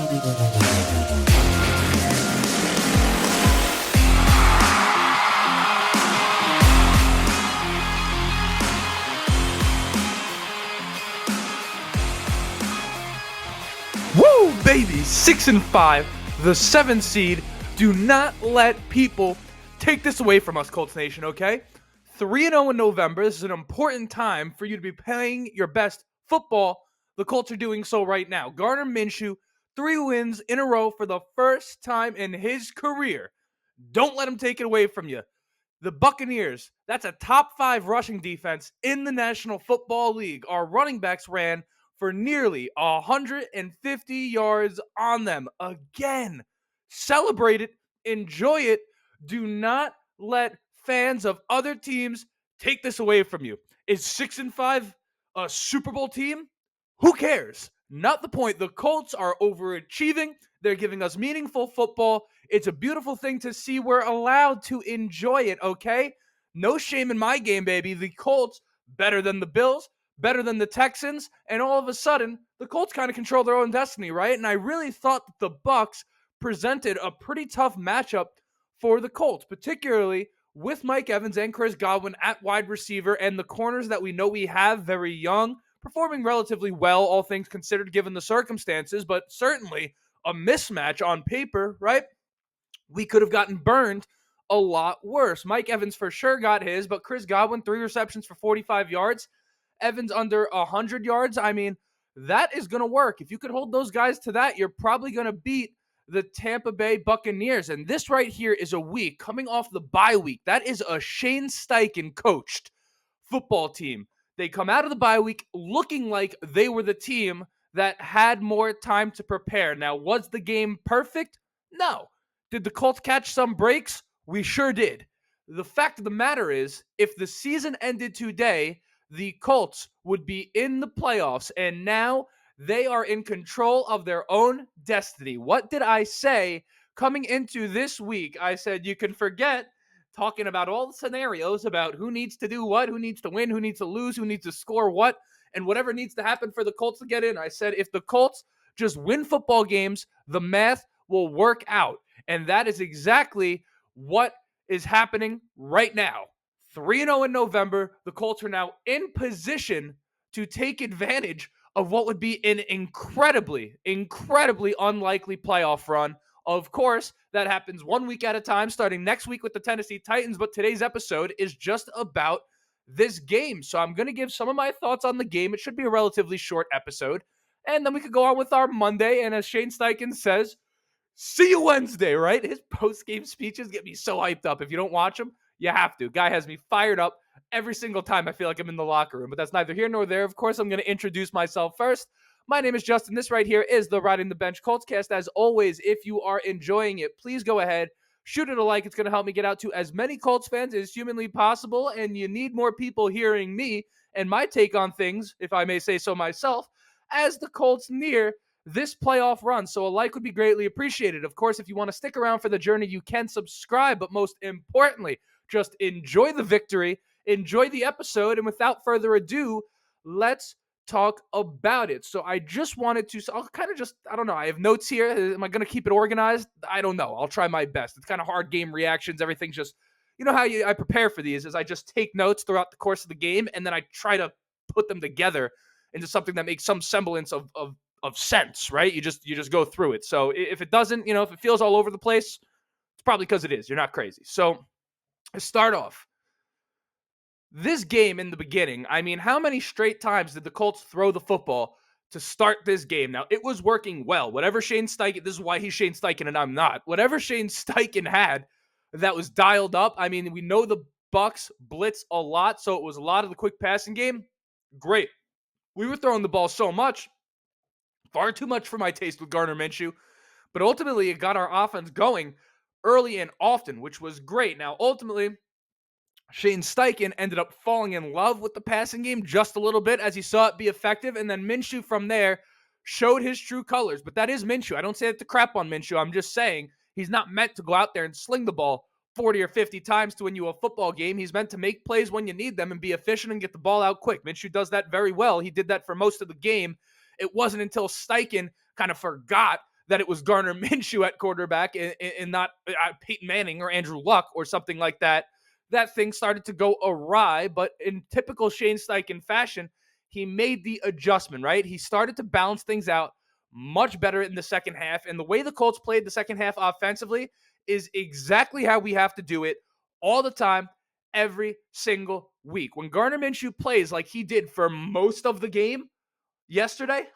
Woo, baby! 6-5, the 7th seed. Do not let people take this away from us, Colts Nation, okay? 3-0 in November. This is an important time for you to be playing your best football. The Colts are doing so right now. Gardner Minshew, 3 wins in a row for the first time in his career. Don't let him take it away from you. The Buccaneers, that's a top 5 rushing defense in the National Football League. Our running backs ran for nearly 150 yards on them. Again, celebrate it, enjoy it. Do not let fans of other teams take this away from you. Is 6-5 a Super Bowl team? Who cares? Not the point. The Colts are overachieving. They're giving us meaningful football. It's a beautiful thing to see. We're allowed to enjoy it, okay? No shame in my game, baby. The Colts, better than the Bills, better than the Texans, and all of a sudden, the Colts kind of control their own destiny, right? And I really thought that the Bucs presented a pretty tough matchup for the Colts, particularly with Mike Evans and Chris Godwin at wide receiver, and the corners that we know we have, very young, performing relatively well, all things considered, given the circumstances, but certainly a mismatch on paper, right? We could have gotten burned a lot worse. Mike Evans for sure got his, but Chris Godwin, 3 receptions for 45 yards. Evans under 100 yards. I mean, that is going to work. If you could hold those guys to that, you're probably going to beat the Tampa Bay Buccaneers. And this right here is a week coming off the bye week. That is a Shane Steichen coached football team. They come out of the bye week looking like they were the team that had more time to prepare. Now, was the game perfect? No. Did the Colts catch some breaks? We sure did. The fact of the matter is, if the season ended today, the Colts would be in the playoffs, and now they are in control of their own destiny. What did I say coming into this week? I said you can forget talking about all the scenarios about who needs to do what, who needs to win, who needs to lose, who needs to score what, and whatever needs to happen for the Colts to get in. I said if the Colts just win football games, the math will work out. And that is exactly what is happening right now. 3-0 in November. The Colts are now in position to take advantage of what would be an incredibly unlikely playoff run. Of course, that happens 1 week at a time, starting next week with the Tennessee Titans. But today's episode is just about this game. So I'm going to give some of my thoughts on the game. It should be a relatively short episode. And then we could go on with our Monday. And as Shane Steichen says, see you Wednesday, right? His post-game speeches get me so hyped up. If you don't watch them, you have to. Guy has me fired up every single time I feel like I'm in the locker room. But that's neither here nor there. Of course, I'm going to introduce myself first. My name is Justin. This right here is the Riding the Bench Coltscast. As always, if you are enjoying it, please go ahead, shoot it a like. It's going to help me get out to as many Colts fans as humanly possible. And you need more people hearing me and my take on things, if I may say so myself, as the Colts near this playoff run. So a like would be greatly appreciated. Of course, if you want to stick around for the journey, you can subscribe. But most importantly, just enjoy the victory, enjoy the episode, and without further ado, let's talk about it. So I just wanted to, so I'll kind of just, I don't know, I have notes here. Am I going to keep it organized? I don't know. I'll try my best. It's kind of hard game reactions. Everything's just, you know how I prepare for these is I just take notes throughout the course of the game, and then I try to put them together into something that makes some semblance of sense, right? You just go through it. So if it doesn't, if it feels all over the place, it's probably because it is. You're not crazy. So to start off, this game in the beginning, I mean, how many straight times did the Colts throw the football to start this game? Now, it was working well. Whatever Shane Steichen, this is why he's Shane Steichen and I'm not. Whatever Shane Steichen had that was dialed up, I mean, we know the Bucs blitz a lot, so it was a lot of the quick passing game. Great. We were throwing the ball so much, far too much for my taste with Gardner Minshew, but ultimately it got our offense going early and often, which was great. Now, ultimately, Shane Steichen ended up falling in love with the passing game just a little bit as he saw it be effective, and then Minshew from there showed his true colors. But that is Minshew. I don't say that to crap on Minshew. I'm just saying he's not meant to go out there and sling the ball 40 or 50 times to win you a football game. He's meant to make plays when you need them and be efficient and get the ball out quick. Minshew does that very well. He did that for most of the game. It wasn't until Steichen kind of forgot that it was Gardner Minshew at quarterback and not Peyton Manning or Andrew Luck or something like that, that thing started to go awry. But in typical Shane Steichen fashion, he made the adjustment, right? He started to balance things out much better in the second half. And the way the Colts played the second half offensively is exactly how we have to do it all the time, every single week. When Gardner Minshew plays like he did for most of the game yesterday,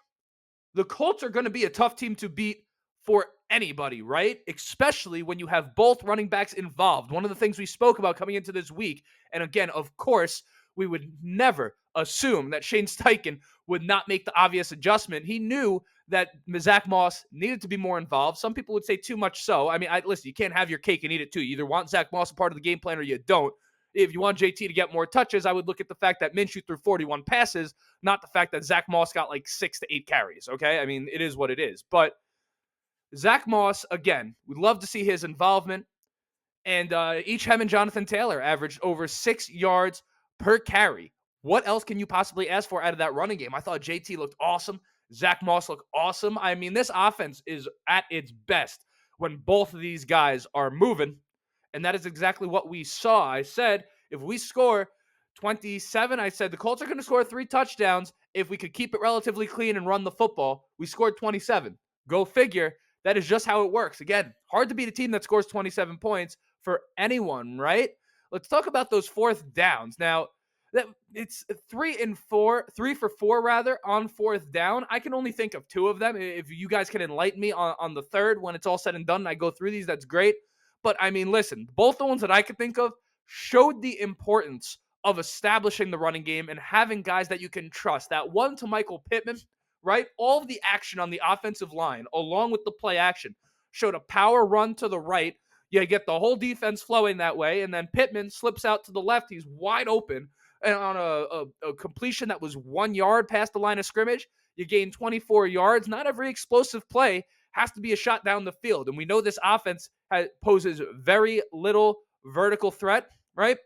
the Colts are going to be a tough team to beat for anybody, right? Especially when you have both running backs involved. One of the things we spoke about coming into this week, and again, of course, we would never assume that Shane Steichen would not make the obvious adjustment. He knew that Zack Moss needed to be more involved. Some people would say too much so. I mean, listen, you can't have your cake and eat it too. You either want Zack Moss a part of the game plan or you don't. If you want JT to get more touches, I would look at the fact that Minshew threw 41 passes, not the fact that Zack Moss got like 6 to 8 carries, okay? I mean, it is what it is. But Zack Moss, again, we'd love to see his involvement. And each him and Jonathan Taylor averaged over 6 yards per carry. What else can you possibly ask for out of that running game? I thought JT looked awesome. Zack Moss looked awesome. I mean, this offense is at its best when both of these guys are moving. And that is exactly what we saw. I said, if we score 27, I said the Colts are going to score 3 touchdowns if we could keep it relatively clean and run the football. We scored 27. Go figure. That is just how it works. Again, hard to beat a team that scores 27 points for anyone, right? Let's talk about those fourth downs. Now, it's 3 for 4 rather on fourth down. I can only think of 2 of them. If you guys can enlighten me on the third when it's all said and done and I go through these, that's great. But I mean, listen, both the ones that I could think of showed the importance of establishing the running game and having guys that you can trust. That one to Michael Pittman, right? All of the action on the offensive line, along with the play action, showed a power run to the right. You get the whole defense flowing that way, and then Pittman slips out to the left. He's wide open, and on a completion that was 1 yard past the line of scrimmage, you gain 24 yards. Not every explosive play has to be a shot down the field. And we know this offense poses very little vertical threat, right?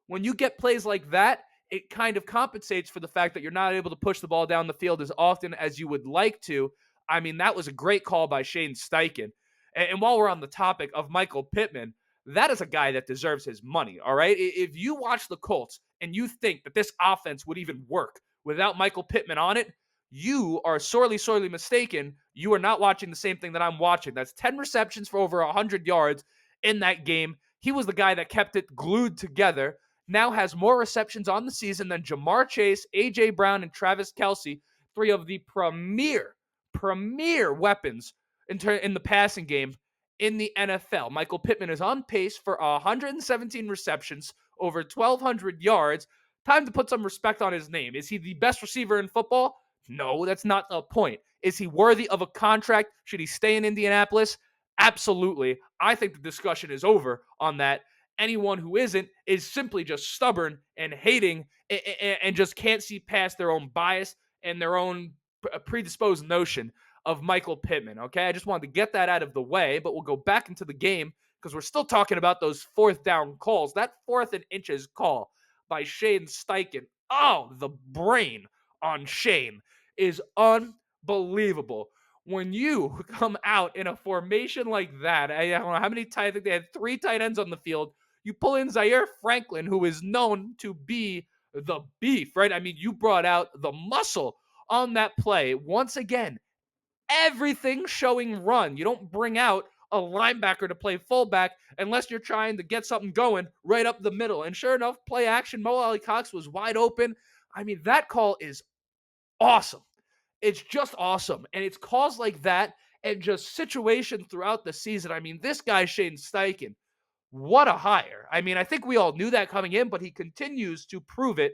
When you get plays like that, it kind of compensates for the fact that you're not able to push the ball down the field as often as you would like to. I mean, that was a great call by Shane Steichen. And while we're on the topic of Michael Pittman, that is a guy that deserves his money, all right? If you watch the Colts and you think that this offense would even work without Michael Pittman on it, you are sorely, sorely mistaken. You are not watching the same thing that I'm watching. That's 10 receptions for over 100 yards in that game. He was the guy that kept it glued together. Now has more receptions on the season than Jamar Chase, A.J. Brown, and Travis Kelce, 3 of the premier weapons in the passing game in the NFL. Michael Pittman is on pace for 117 receptions, over 1,200 yards. Time to put some respect on his name. Is he the best receiver in football? No, that's not the point. Is he worthy of a contract? Should he stay in Indianapolis? Absolutely. I think the discussion is over on that. Anyone who isn't is simply just stubborn and hating and just can't see past their own bias and their own predisposed notion of Michael Pittman, okay? I just wanted to get that out of the way, but we'll go back into the game because we're still talking about those fourth down calls. That 4th and inches call by Shane Steichen. Oh, the brain on Shane is unbelievable. When you come out in a formation like that, I don't know how many tight, I think they had 3 tight ends on the field. You pull in Zaire Franklin, who is known to be the beef, right? I mean, you brought out the muscle on that play. Once again, everything showing run. You don't bring out a linebacker to play fullback unless you're trying to get something going right up the middle. And sure enough, play action. Mo Alley-Cox was wide open. I mean, that call is awesome. It's just awesome. And it's calls like that and just situations throughout the season. I mean, this guy, Shane Steichen, what a hire. I mean, I think we all knew that coming in, but he continues to prove it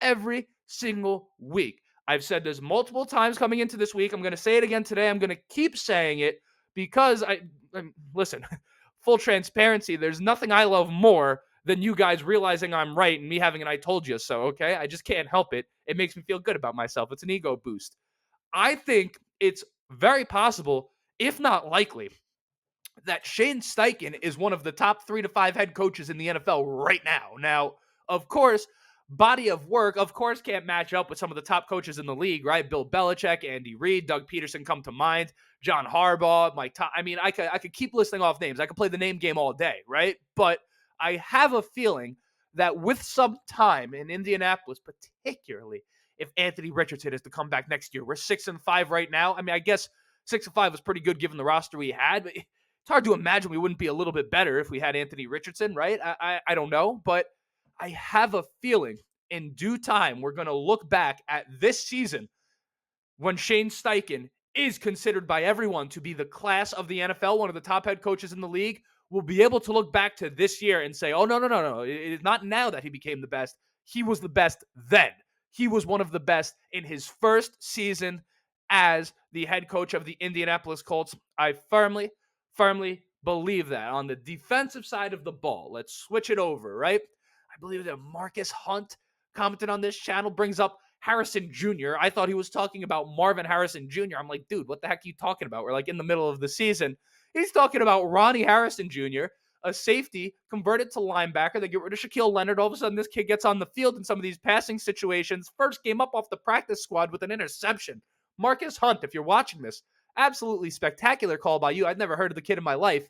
every single week. I've said this multiple times coming into this week. I'm going to say it again today. I'm going to keep saying it because listen, full transparency, there's nothing I love more than you guys realizing I'm right and me having an I told you so, okay? I just can't help it. It makes me feel good about myself. It's an ego boost. I think it's very possible, if not likely, that Shane Steichen is one of the top 3 to 5 head coaches in the NFL right now. Now, of course, body of work, of course, can't match up with some of the top coaches in the league, right? Bill Belichick, Andy Reid, Doug Peterson come to mind, John Harbaugh, Mike. I mean, I could keep listing off names. I could play the name game all day, right? But I have a feeling that with some time in Indianapolis, particularly if Anthony Richardson is to come back next year, we're 6-5 right now. I mean, I guess 6-5 was pretty good given the roster we had, but it's hard to imagine we wouldn't be a little bit better if we had Anthony Richardson, right? I don't know, but I have a feeling in due time we're going to look back at this season when Shane Steichen is considered by everyone to be the class of the NFL, one of the top head coaches in the league. We'll be able to look back to this year and say, oh, no. It is not now that he became the best. He was the best then. He was one of the best in his first season as the head coach of the Indianapolis Colts. I firmly believe that. On the defensive side of the ball, let's switch it over, right? I believe that Marcus Hunt commented on this channel, brings up Harrison Jr. I thought he was talking about Marvin Harrison Jr. I'm like, dude, what the heck are you talking about? We're like in the middle of the season. He's talking about Ronnie Harrison Jr., a safety converted to linebacker. They get rid of Shaquille Leonard. All of a sudden, this kid gets on the field in some of these passing situations. First game up off the practice squad with an interception. Marcus Hunt, if you're watching this, absolutely spectacular call by you. I'd never heard of the kid in my life.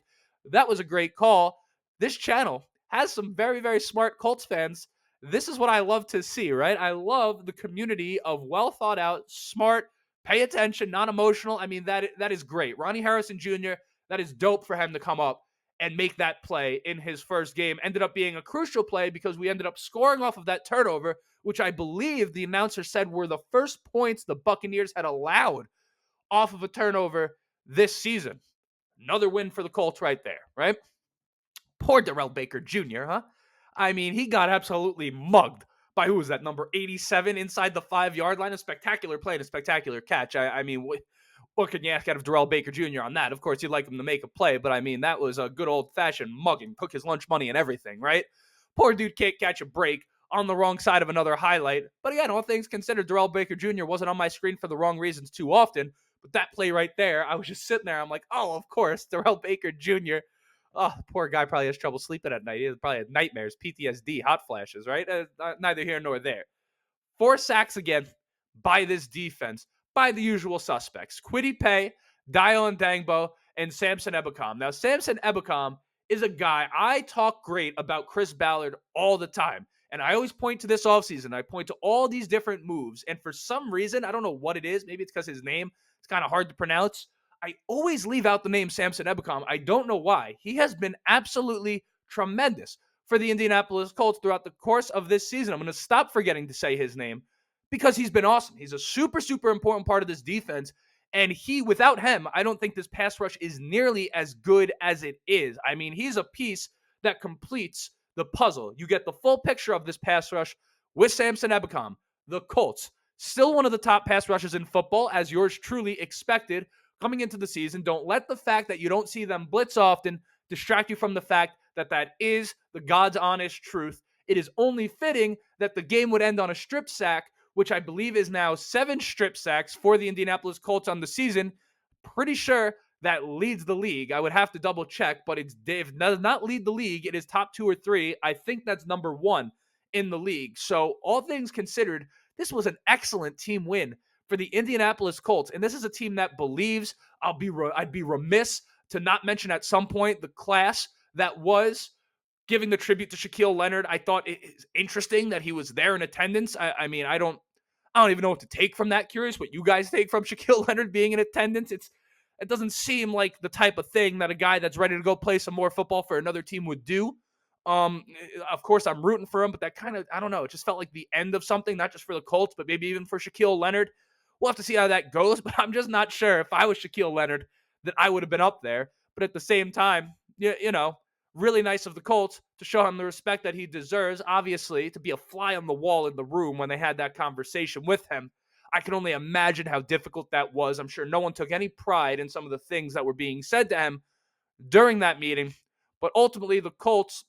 That was a great call. This channel has some very, very smart Colts fans. This is what I love to see, right? I love the community of well thought out, smart, pay attention, non emotional. I mean, that is great. Ronnie Harrison Jr., that is dope for him to come up and make that play in his first game. Ended up being a crucial play because we ended up scoring off of that turnover, which I believe the announcer said were the first points the Buccaneers had allowed off of a turnover this season. Another win for the Colts right there, right? Poor Darrell Baker Jr., huh? I mean, he got absolutely mugged by who was that, number 87 inside the 5-yard line? A spectacular play and a spectacular catch. I mean, what can you ask out of Darrell Baker Jr. on that? Of course, you'd like him to make a play, but I mean, that was a good old-fashioned mugging. Took his lunch money and everything, right? Poor dude can't catch a break on the wrong side of another highlight. But again, all things considered, Darrell Baker Jr. wasn't on my screen for the wrong reasons too often. But that play right there, I was just sitting there. I'm like, oh, of course, Darrell Baker Jr. Oh, poor guy probably has trouble sleeping at night. He probably had nightmares, PTSD, hot flashes, right? Neither here nor there. 4 sacks again by this defense, by the usual suspects. Kwity Paye, Dion Dangbo, and Samson Ebukam. Now, Samson Ebukam is a guy, I talk great about Chris Ballard all the time. And I always point to this offseason. I point to all these different moves. And for some reason, I don't know what it is. Maybe it's because his name is kind of hard to pronounce. I always leave out the name Samson Ebukam. I don't know why. He has been absolutely tremendous for the Indianapolis Colts throughout the course of this season. I'm going to stop forgetting to say his name because he's been awesome. He's a super, super important part of this defense. And without him, I don't think this pass rush is nearly as good as it is. I mean, he's a piece that completes the puzzle. You get the full picture of this pass rush with Samson Ebukam. The Colts, still one of the top pass rushers in football, as yours truly expected coming into the season. Don't let the fact that you don't see them blitz often distract you from the fact that that is the God's honest truth. It is only fitting that the game would end on a strip sack, which I believe is now 7 strip sacks for the Indianapolis Colts on the season. Pretty sure that leads the league. I would have to double check, but it does not lead the league. It is top 2 or 3. I think that's number 1 in the league. So all things considered, this was an excellent team win for the Indianapolis Colts. And this is a team that believes. I'd be remiss to not mention at some point the class that was giving the tribute to Shaquille Leonard. I thought it is interesting that he was there in attendance. I mean, I don't even know what to take from that. Curious what you guys take from Shaquille Leonard being in attendance. It doesn't seem like the type of thing that a guy that's ready to go play some more football for another team would do. Of course, I'm rooting for him, but that kind of, I don't know, it just felt like the end of something, not just for the Colts, but maybe even for Shaquille Leonard. We'll have to see how that goes, but I'm just not sure if I was Shaquille Leonard that I would have been up there. But at the same time, you know, really nice of the Colts to show him the respect that he deserves, obviously, to be a fly on the wall in the room when they had that conversation with him. I can only imagine how difficult that was. I'm sure no one took any pride in some of the things that were being said to him during that meeting. But ultimately, the Colts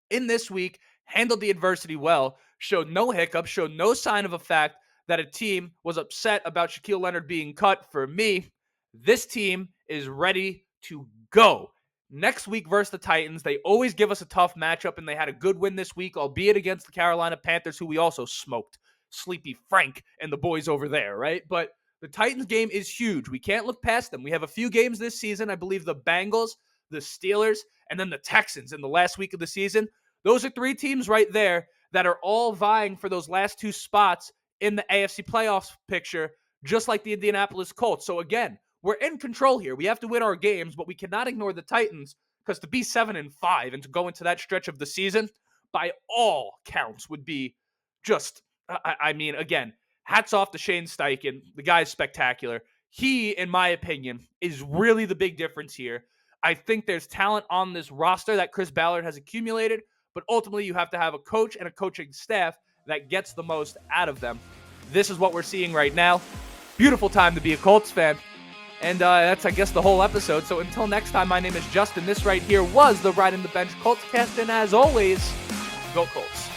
in this week handled the adversity well, showed no hiccups, showed no sign of a fact that a team was upset about Shaquille Leonard being cut. For me, this team is ready to go. Next week versus the Titans, they always give us a tough matchup, and they had a good win this week, albeit against the Carolina Panthers, who we also smoked. Sleepy Frank and the boys over there, right? But the Titans game is huge. We can't look past them. We have a few games this season. I believe the Bengals, the Steelers, and then the Texans in the last week of the season. Those are three teams right there that are all vying for those last two spots in the AFC playoffs picture, just like the Indianapolis Colts. So again, we're in control here. We have to win our games, but we cannot ignore the Titans, because to be 7-5 and to go into that stretch of the season, by all counts, would be just, I mean, again, hats off to Shane Steichen. The guy's spectacular. He, in my opinion, is really the big difference here. I think there's talent on this roster that Chris Ballard has accumulated, but ultimately you have to have a coach and a coaching staff that gets the most out of them. This is what we're seeing right now. Beautiful time to be a Colts fan. And that's, I guess, the whole episode. So until next time, my name is Justin. This right here was the Riding the Bench Colts cast. And as always, go Colts.